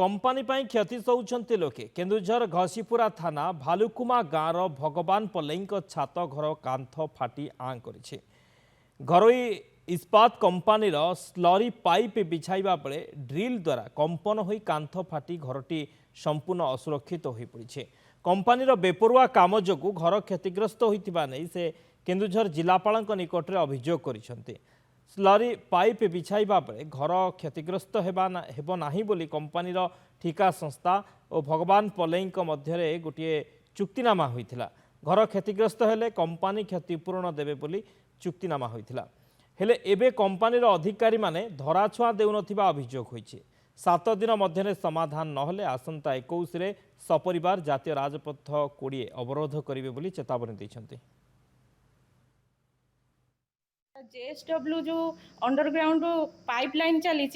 Company पाई क्षति सौंचंती लोके केन्दुझर घसीपुरा थाना भालुकुमा गाँवर भगवान पल्लई छात घर कांथ फाटी आँ कर घरोई इस्पात कंपानी स्लरी पाइप बिछाइबा बेले ड्रिल द्वारा कंपन हो कांथ फाटी घरटी संपूर्ण असुरक्षित हो पड़ी। कंपानी बेपरुआ काम जो घर क्षतिग्रस्त होता नहीं से केन्दुझर जिलापाल निकट में अभियोग कर स्लरी पाइप बिछाइबा बेले घर क्षतिग्रस्त हेब नाही बोली कंपानी ठिका संस्था और भगवान पल्लई मध्य गोटे चुक्तिनामा होता। घर क्षतिग्रस्त हेले कंपानी क्षतिपूरण देवे बोली चुक्तिनामा होता। हेले एबे कंपानीर अधिकारी माने धराछुआ देउनथिबा अभियोग होइछे। 7 दिन मध्य समाधान नहले आसंता 21 रे सपरिवार जातीय राजपथ 20 अवरोध करिवे बोली चेतावनी दैछन्ते। जेएसडब्ल्यू जो अंडरग्राउंड पाइपलाइन चली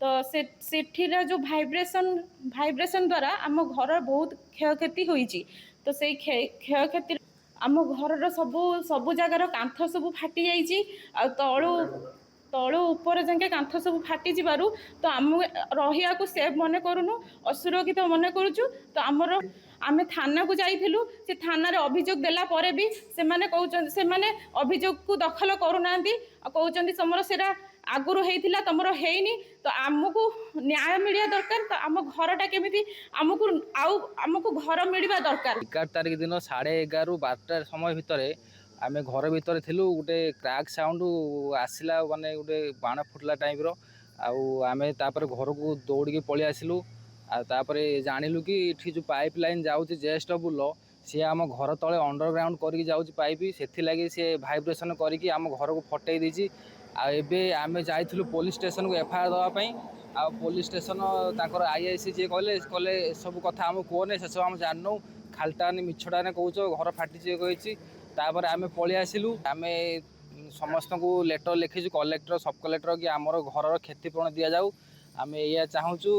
तो सेठीरा जो वाइब्रेशन द्वारा आम घर बहुत क्षयक्षति होइछि। तो से क्षयक्षति आम घर सबु जगार कांथ सब फाटी जाइछि। तळु तळु ऊपर जाके कांथ सब फाटी जिबारु तो आम रहिया को सेफ मने करूनु, असुरक्षित मने करूछु। तो आमर आमे थाना को जाइथिलु, से थाना रे अभियोग देला परे भी से माने अभियोग को दखल करूनांती। कहउचंदी समर सेरा आगुरु हेइथिला तमरो हेइनी। तो आमको न्याय मिलिया दरकार। तो आम घरटा केमिति आमको घर मिलिबा दरकार। 11 तारिख दिन 11:30 ରୁ 12ଟା समय भितर आमे घर भितर थिलु। गोटे क्रैक साउंड आसिला, माने गोटे बाण फुटला टाइप रो। आमे तापर घर को दौड़ी पळि आसिलु। तापर जानिलु कि इठी जो पाइप लाइन जाउची जेएसडब्ल्यू सी आम घर तले अंडरग्राउंड करके जाउची पाइप, सेथि लागि से वाइब्रेशन करके आम घर को फटई दीची। एबे आमे जाइथिलु पुलिस स्टेशन को एफआईआर दवा पई। पुलिस स्टेशन ताकर आईआईसी जे कहले सब कथा हम कोने से सब हम जाननु, खालटाने मिछड़ाने कहउचो घर फाटी जे कहिची। तापर आमे पळि आसिलु। आमे समस्त को लेटर लिखिछु कलेक्टर सब कलेक्टर कि हमर घर क्षतिपूरण दिया जाऊ। आमे या चाहूचु।